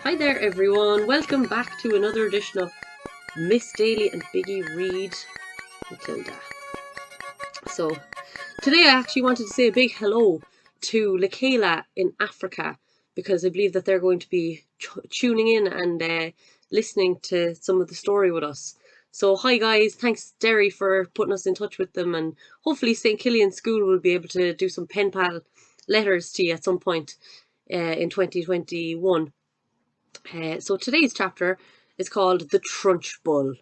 Hi there everyone, welcome back to another edition of Ms Daly and Biggi read Matilda. So today I actually wanted to say a big hello to Lakayla in Africa, because I believe that they're going to be tuning in and listening to some of the story with us. So hi guys, thanks Derry for putting us in touch with them, and hopefully St Killian School will be able to do some pen pal letters to you at some point in 2021. So today's chapter is called The Trunchbull.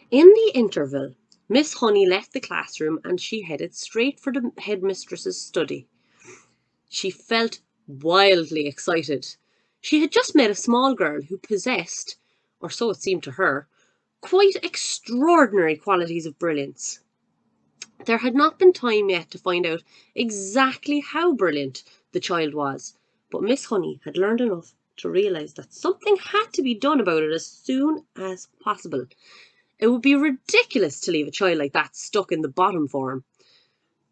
In the interval, Miss Honey left the classroom and she headed straight for the headmistress's study. She felt wildly excited. She had just met a small girl who possessed, or so it seemed to her, quite extraordinary qualities of brilliance. There had not been time yet to find out exactly how brilliant the child was, but Miss Honey had learned enough to realise that something had to be done about it as soon as possible. It would be ridiculous to leave a child like that stuck in the bottom form.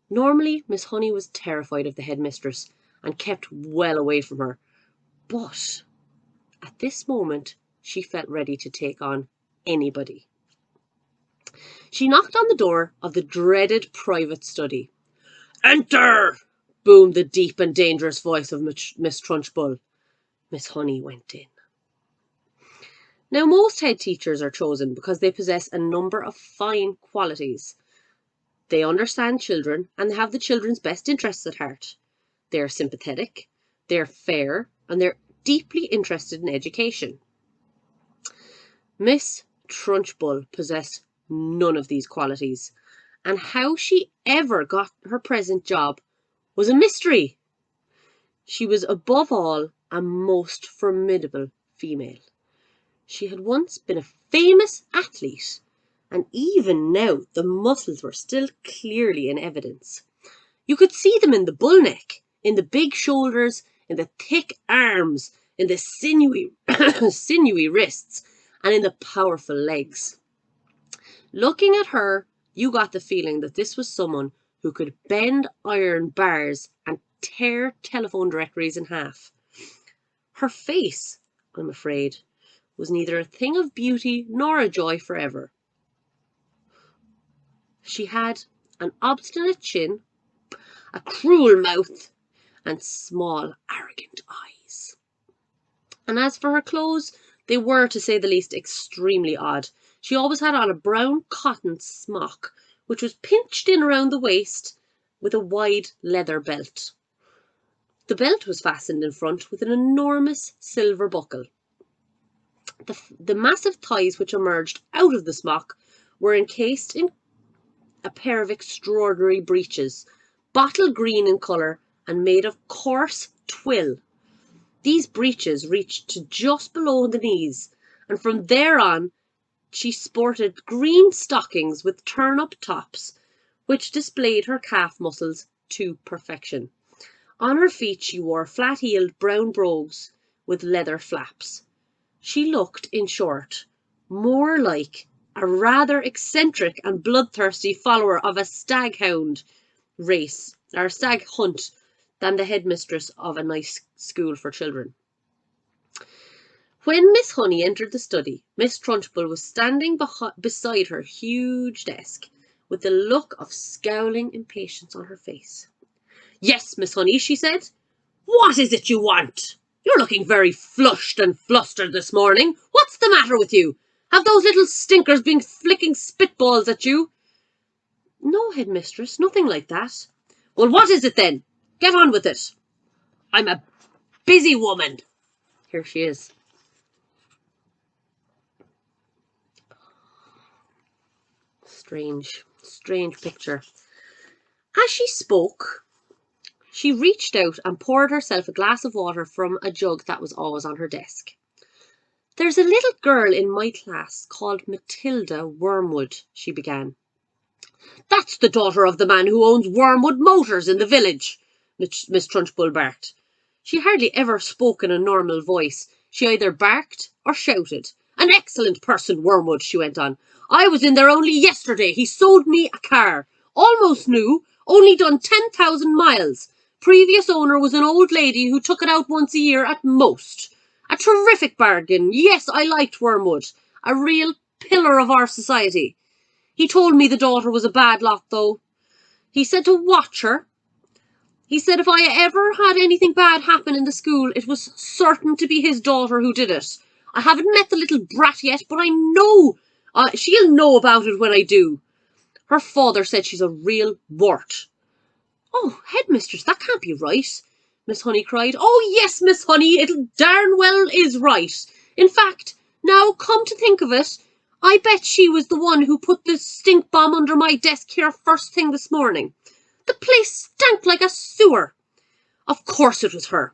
Normally, Miss Honey was terrified of the headmistress and kept well away from her, but at this moment she felt ready to take on anybody. She knocked on the door of the dreaded private study. "Enter!" boomed the deep and dangerous voice of Miss Trunchbull. Miss Honey went in. Now, most head teachers are chosen because they possess a number of fine qualities. They understand children and have the children's best interests at heart. They are sympathetic, they're fair, and they're deeply interested in education. Miss Trunchbull possessed none of these qualities, and how she ever got her present job was a mystery. She was above all a most formidable female. She had once been a famous athlete, and even now the muscles were still clearly in evidence. You could see them in the bull neck, in the big shoulders, in the thick arms, in the sinewy wrists, and in the powerful legs. Looking at her, you got the feeling that this was someone who could bend iron bars and tear telephone directories in half. Her face, I'm afraid, was neither a thing of beauty nor a joy forever. She had an obstinate chin, a cruel mouth, and small, arrogant eyes. And as for her clothes, they were, to say the least, extremely odd. She always had on a brown cotton smock, which was pinched in around the waist with a wide leather belt. The belt was fastened in front with an enormous silver buckle. The massive thighs which emerged out of the smock were encased in a pair of extraordinary breeches, bottle green in colour and made of coarse twill. These breeches reached to just below the knees, and from there on she sported green stockings with turn-up tops, which displayed her calf muscles to perfection. On her feet she wore flat-heeled brown brogues with leather flaps. She looked, in short, more like a rather eccentric and bloodthirsty follower of a stag-hound race, or stag hunt, than the headmistress of a nice school for children. When Miss Honey entered the study, Miss Trunchbull was standing beside her huge desk, with a look of scowling impatience on her face. "Yes, Miss Honey," she said. "What is it you want? You're looking very flushed and flustered this morning. What's the matter with you? Have those little stinkers been flicking spitballs at you?" "No, headmistress, nothing like that." "Well, what is it then? Get on with it. I'm a busy woman." Here she is. Strange picture. As she spoke, she reached out and poured herself a glass of water from a jug that was always on her desk. "There's a little girl in my class called Matilda Wormwood," she began. "That's the daughter of the man who owns Wormwood Motors in the village," Miss Trunchbull barked. She hardly ever spoke in a normal voice. She either barked or shouted. "An excellent person, Wormwood," she went on. "I was in there only yesterday. He sold me a car. Almost new. Only done 10,000 miles. Previous owner was an old lady who took it out once a year at most. A terrific bargain. Yes, I liked Wormwood. A real pillar of our society. He told me the daughter was a bad lot, though. He said to watch her. He said if I ever had anything bad happen in the school, it was certain to be his daughter who did it. I haven't met the little brat yet, but I know she'll know about it when I do. Her father said she's a real wart. Oh, headmistress, that can't be right, Miss Honey cried. Oh, yes, Miss Honey, it darn well is right. In fact, now come to think of it, I bet she was the one who put the stink bomb under my desk here first thing this morning. The place stank like a sewer. Of course it was her.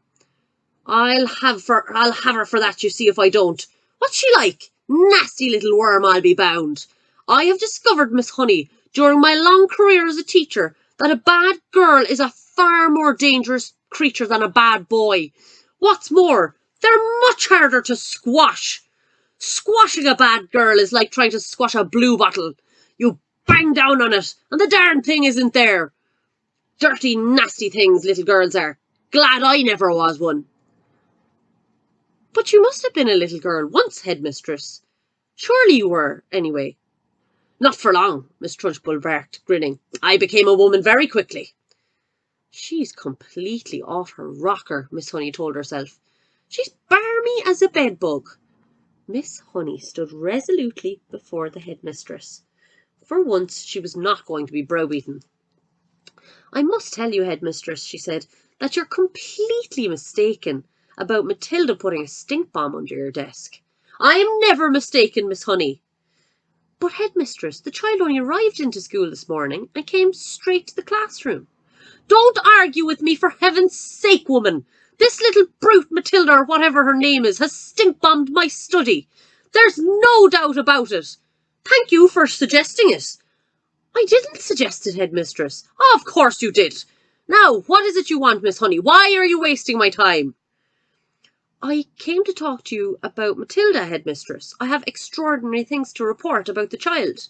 I'll have her for that, you see, if I don't. What's she like? Nasty little worm, I'll be bound. I have discovered, Miss Honey, during my long career as a teacher, that a bad girl is a far more dangerous creature than a bad boy. What's more, they're much harder to squash. Squashing a bad girl is like trying to squash a blue bottle. You bang down on it, and the darn thing isn't there. Dirty, nasty things little girls are. Glad I never was one. But you must have been a little girl once, headmistress. Surely you were, anyway. Not for long, Miss Trunchbull barked, grinning. I became a woman very quickly. She's completely off her rocker, Miss Honey told herself. She's barmy as a bedbug. Miss Honey stood resolutely before the headmistress. For once she was not going to be browbeaten. I must tell you, headmistress, she said, that you're completely mistaken about Matilda putting a stink bomb under your desk. I am never mistaken, Miss Honey. But, headmistress, the child only arrived into school this morning and came straight to the classroom. Don't argue with me, for heaven's sake, woman. This little brute Matilda, or whatever her name is, has stink-bombed my study. There's no doubt about it. Thank you for suggesting it. I didn't suggest it, headmistress. Oh, of course you did. Now, what is it you want, Miss Honey? Why are you wasting my time? I came to talk to you about Matilda, headmistress. I have extraordinary things to report about the child.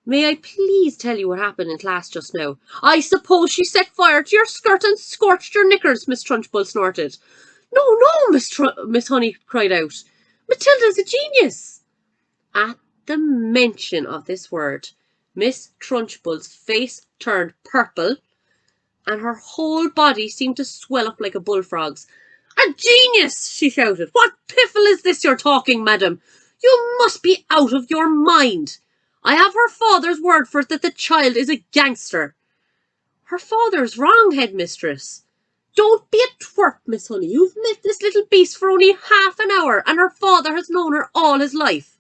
May I please tell you what happened in class just now? I suppose she set fire to your skirt and scorched your knickers, Miss Trunchbull snorted. No, Miss Honey cried out. Matilda's a genius. At the mention of this word, Miss Trunchbull's face turned purple, and her whole body seemed to swell up like a bullfrog's. A genius, she shouted. What piffle is this you're talking, madam? You must be out of your mind. I have her father's word for it that the child is a gangster. Her father's wrong, headmistress. Don't be a twerp, Miss Honey. You've met this little beast for only half an hour, and her father has known her all his life.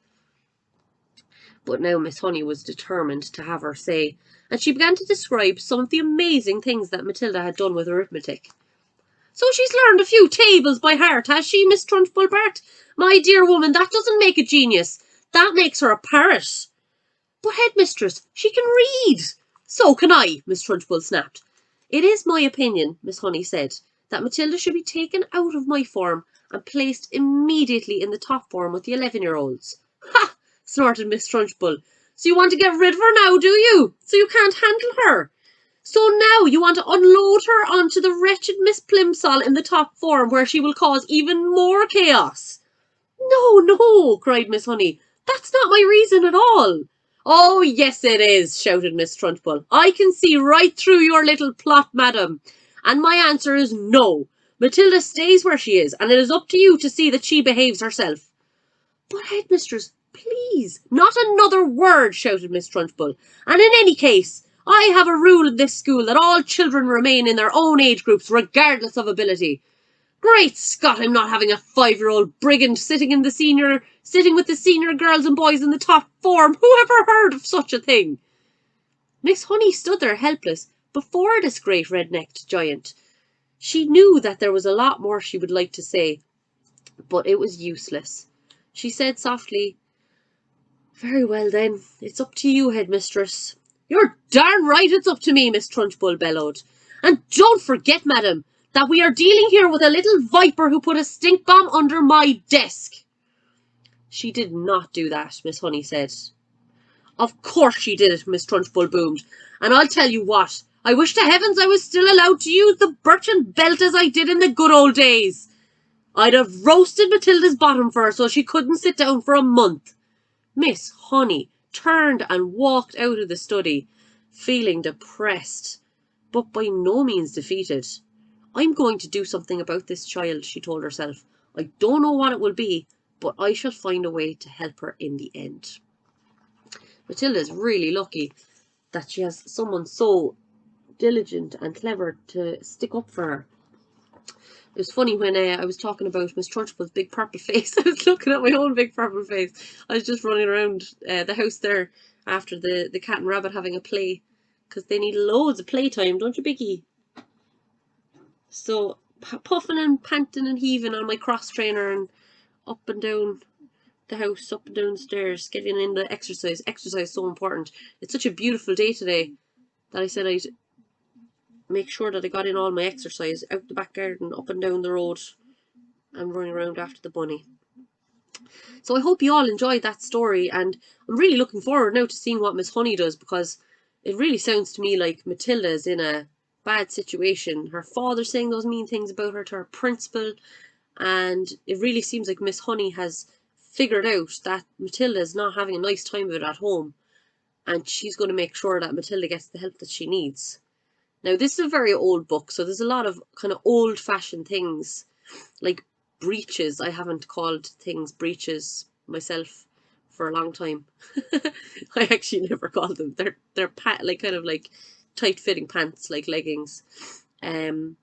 But now Miss Honey was determined to have her say, and she began to describe some of the amazing things that Matilda had done with arithmetic. So she's learned a few tables by heart, has she, Miss Trunchbull barked? My dear woman, that doesn't make a genius. That makes her a parrot. But, headmistress, she can read. So can I, Miss Trunchbull snapped. It is my opinion, Miss Honey said, that Matilda should be taken out of my form and placed immediately in the top form with the 11-year-olds. Ha! Snorted Miss Trunchbull. So you want to get rid of her now, do you? So you can't handle her? So now you want to unload her onto the wretched Miss Plimsoll in the top form, where she will cause even more chaos. No, cried Miss Honey. That's not my reason at all. Oh, yes, it is, shouted Miss Trunchbull. I can see right through your little plot, madam. And my answer is no. Matilda stays where she is, and it is up to you to see that she behaves herself. But, headmistress, please, not another word, shouted Miss Trunchbull. And in any case, I have a rule in this school that all children remain in their own age groups, regardless of ability. Great Scott, I'm not having a 5-year-old brigand sitting with the senior girls and boys in the top form. Who ever heard of such a thing? Miss Honey stood there helpless before this great red-necked giant. She knew that there was a lot more she would like to say, but it was useless. She said softly, Very well then, it's up to you, headmistress. You're darn right it's up to me, Miss Trunchbull bellowed. And don't forget, madam, that we are dealing here with a little viper who put a stink bomb under my desk. She did not do that, Miss Honey said. Of course she did it, Miss Trunchbull boomed. And I'll tell you what, I wish to heavens I was still allowed to use the birchen belt as I did in the good old days. I'd have roasted Matilda's bottom for her so she couldn't sit down for a month. Miss Honey turned and walked out of the study, feeling depressed, but by no means defeated. I'm going to do something about this child, she told herself. I don't know what it will be, but I shall find a way to help her in the end. Matilda's really lucky that she has someone so diligent and clever to stick up for her. It was funny when I was talking about Miss Trunchbull's big purple face. I was looking at my own big purple face. I was just running around the house there after the cat and rabbit having a play, because they need loads of playtime, don't you, Biggie? So puffing and panting and heaving on my cross trainer and up and down the house, up and down the stairs, getting in the exercise. Exercise is so important. It's such a beautiful day today that I said I'd make sure that I got in all my exercise out the back garden, up and down the road, and running around after the bunny. So I hope you all enjoyed that story, and I'm really looking forward now to seeing what Miss Honey does, because it really sounds to me like Matilda is in a bad situation. Her father's saying those mean things about her to her principal, and it really seems like Miss Honey has figured out that Matilda is not having a nice time of it at home, and she's going to make sure that Matilda gets the help that she needs. Now, this is a very old book, so there's a lot of kind of old-fashioned things, like breeches. I haven't called things breeches myself for a long time. I actually never called them. They're like kind of like tight-fitting pants, like leggings. And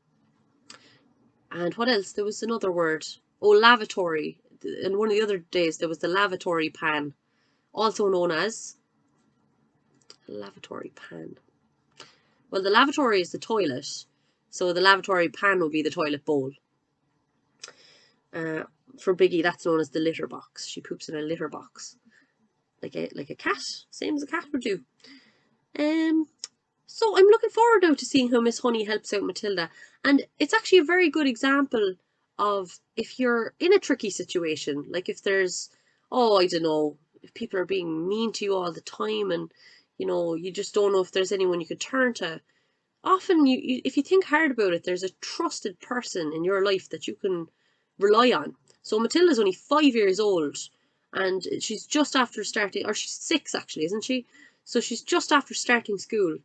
what else? There was another word. Oh, lavatory. And one of the other days there was the lavatory pan, also known as lavatory pan. Well, the lavatory is the toilet, so the lavatory pan will be the toilet bowl. For Biggie, that's known as the litter box. She poops in a litter box, like a cat, same as a cat would do. So I'm looking forward now to seeing how Miss Honey helps out Matilda, and it's actually a very good example of if you're in a tricky situation, like if there's, I don't know, if people are being mean to you all the time, and you just don't know if there's anyone you could turn to. Often, if you think hard about it, there's a trusted person in your life that you can rely on. So Matilda's only 5 years old, and she's just after starting, or she's 6 actually, isn't she? So she's just after starting school,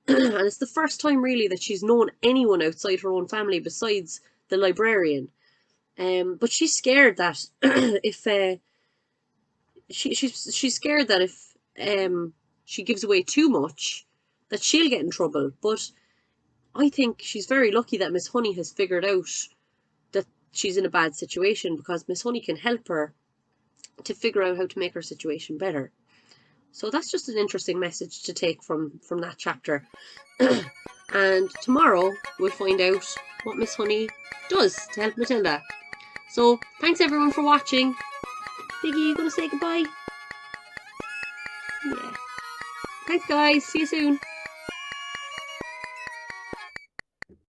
and it's the first time really that she's known anyone outside her own family besides the librarian. But she's scared that if she's scared that if she gives away too much, that she'll get in trouble. But I think she's very lucky that Miss Honey has figured out that she's in a bad situation, because Miss Honey can help her to figure out how to make her situation better. So that's just an interesting message to take from that chapter. And tomorrow we'll find out what Miss Honey does to help Matilda. So thanks everyone for watching. Biggie, you gonna say goodbye? Yeah. Thanks guys, see you soon.